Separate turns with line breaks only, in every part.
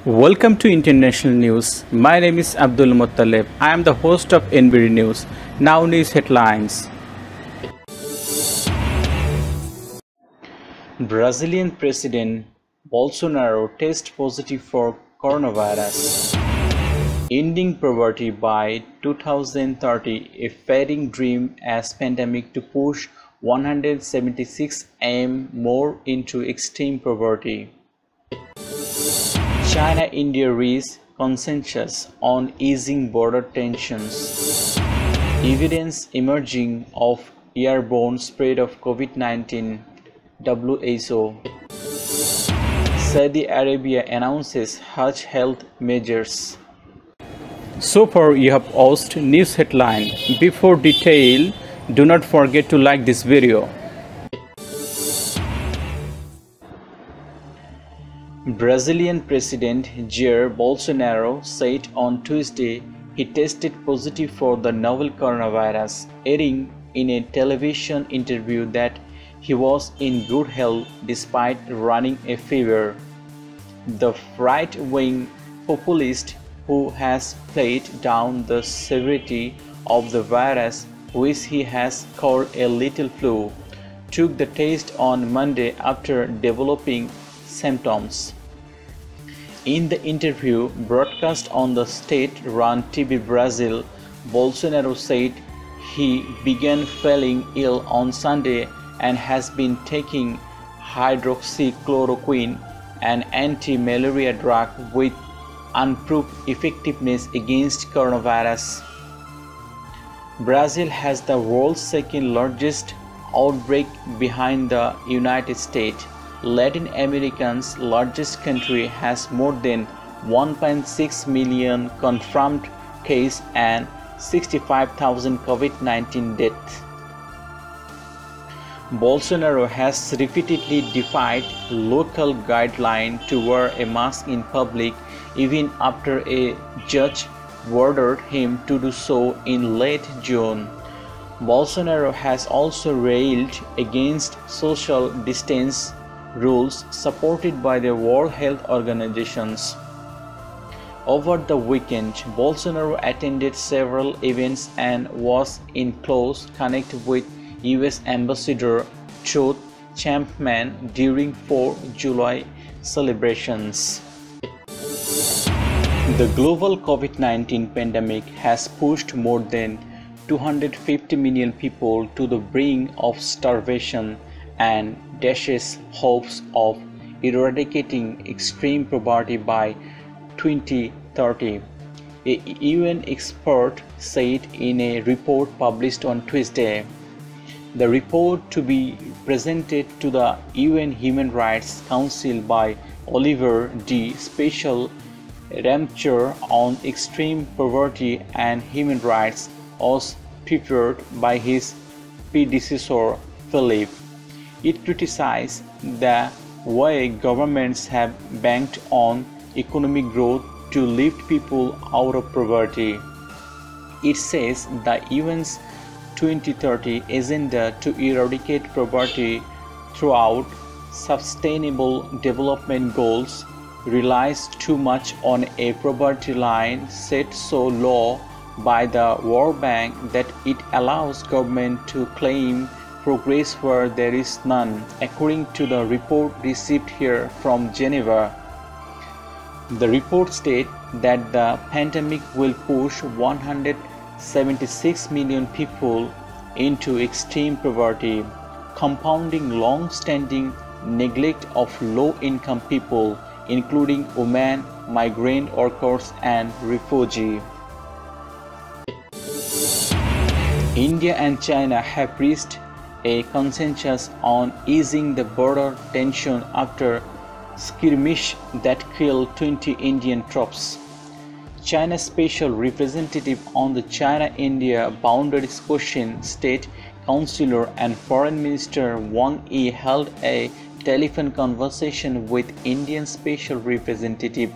Welcome to International News. My name is Abdul Muttalib. I am the host of NBD News. Now news headlines. Brazilian President Bolsonaro tests positive for coronavirus. Ending poverty by 2030, a fading dream as pandemic to push 176 m more into extreme poverty. China-India reaches consensus on easing border tensions. Evidence emerging of airborne spread of COVID-19, WHO. Saudi Arabia announces Hajj health measures. So far you have watched news headline. Before detail, do not forget to like this video. Brazilian President Jair Bolsonaro said on Tuesday he tested positive for the novel coronavirus, adding in a television interview that he was in good health despite running a fever. The right-wing populist, who has played down the severity of the virus, which he has called a little flu, took the test on Monday after developing symptoms. In the interview broadcast on the state-run TV Brazil, Bolsonaro said he began feeling ill on Sunday and has been taking hydroxychloroquine, an anti-malaria drug with unproved effectiveness against coronavirus. Brazil has the world's second largest outbreak behind the United States. Latin America's largest country has more than 1.6 million confirmed cases and 65,000 COVID-19 deaths. Bolsonaro has repeatedly defied local guidelines to wear a mask in public, even after a judge ordered him to do so in late June. Bolsonaro has also railed against social distance rules supported by the World Health Organizations. Over the weekend, Bolsonaro attended several events and was in close contact with US Ambassador Todd Chapman during 4th July celebrations. The global COVID-19 pandemic has pushed more than 250 million people to the brink of starvation and dashes hopes of eradicating extreme poverty by 2030, a UN expert said in a report published on Tuesday. The report, to be presented to the UN Human Rights Council by Oliver D. Special Rapporteur on Extreme Poverty and Human Rights, was prepared by his predecessor Philip. It criticized the way governments have banked on economic growth to lift people out of poverty. It says the UN's 2030 agenda to eradicate poverty throughout sustainable development goals relies too much on a poverty line set so low by the World Bank that it allows government to claim progress where there is none, according to the report received here from Geneva. The report states that the pandemic will push 176 million people into extreme poverty, compounding long-standing neglect of low-income people, including women, migrant workers, and refugees. India and China have reached a consensus on easing the border tension after skirmish that killed 20 Indian troops. China's special representative on the China-India boundaries question, State Councillor and Foreign Minister Wang Yi held a telephone conversation with Indian Special Representative,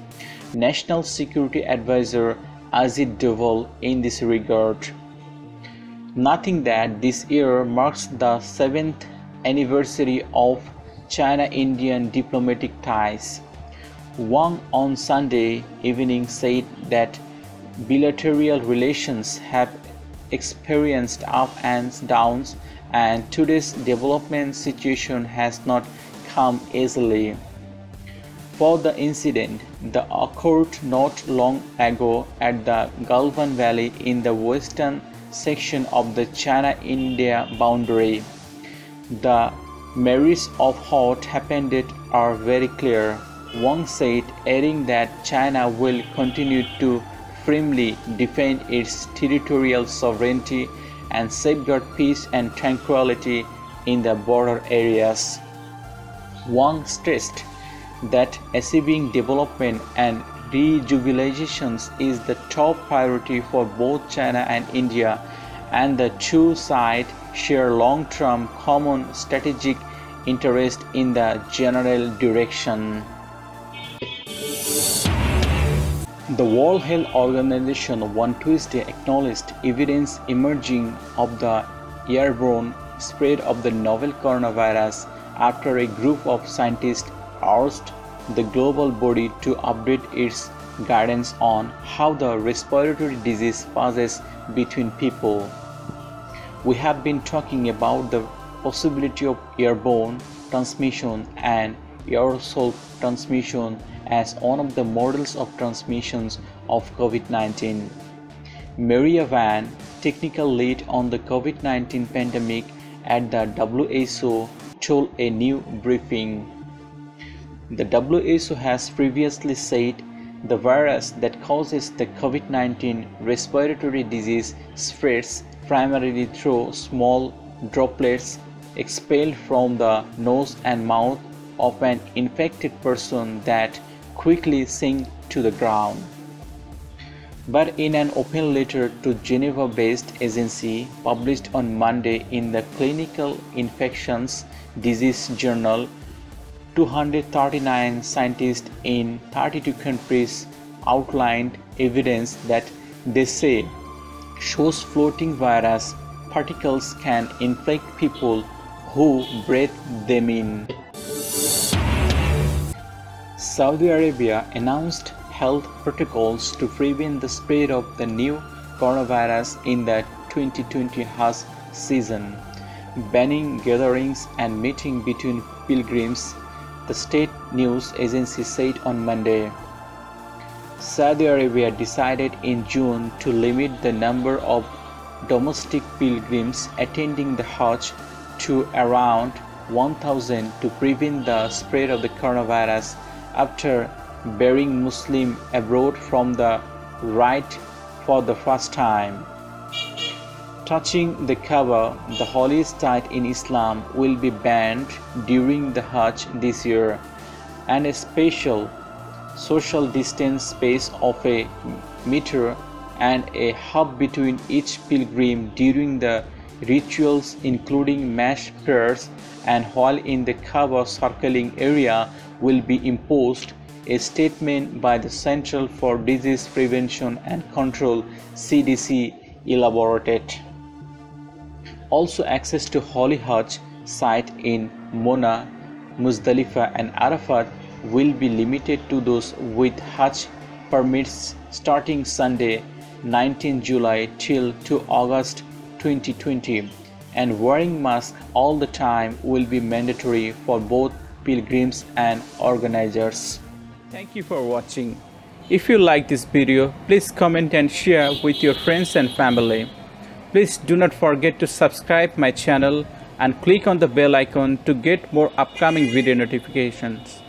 National Security Advisor Ajit Doval in this regard. Noting that this year marks the 7th anniversary of China-Indian diplomatic ties. Wang on Sunday evening said that bilateral relations have experienced ups and downs, and today's development situation has not come easily. For the incident that occurred not long ago at the Galvan Valley in the western section of the China-India boundary, the merits of what happened are very clear, Wang said, adding that China will continue to firmly defend its territorial sovereignty and safeguard peace and tranquility in the border areas. Wang stressed that achieving development and rejuvenation is the top priority for both China and India, and the two sides share long-term common strategic interest in the general direction. The World Health Organization on Tuesday acknowledged evidence emerging of the airborne spread of the novel coronavirus after a group of scientists urged the global body to update its guidance on how the respiratory disease passes between people. We have been talking about the possibility of airborne transmission and aerosol transmission as one of the models of transmissions of COVID-19. Maria Van, technical lead on the COVID-19 pandemic at the WHO, told a new briefing. The WHO has previously said the virus that causes the COVID-19 respiratory disease spreads primarily through small droplets expelled from the nose and mouth of an infected person that quickly sink to the ground. But in an open letter to Geneva-based agency published on Monday in the Clinical Infectious Disease Journal, 239 scientists in 32 countries outlined evidence that they say shows floating virus particles can infect people who breathe them in. Saudi Arabia announced health protocols to prevent the spread of the new coronavirus in the 2020 Hajj season, banning gatherings and meetings between pilgrims, the state news agency said on Monday. Saudi Arabia decided in June to limit the number of domestic pilgrims attending the Hajj to around 1,000 to prevent the spread of the coronavirus after barring Muslims abroad from the rite for the first time. Touching the Kaaba, the holiest site in Islam, will be banned during the Hajj this year, and a special social distance space of a meter and a hub between each pilgrim during the rituals, including mass prayers, and while in the Kaaba circling area will be imposed, a statement by the Central for Disease Prevention and Control (CDC) elaborated. Also, access to Holy Hajj site in Mona, Muzdalifah and Arafat will be limited to those with Hajj permits starting Sunday 19 July till 2 August 2020, and wearing masks all the time will be mandatory for both pilgrims and organizers. Thank you for watching. If you like this video, please comment and share with your friends and family. Please do not forget to subscribe my channel and click on the bell icon to get more upcoming video notifications.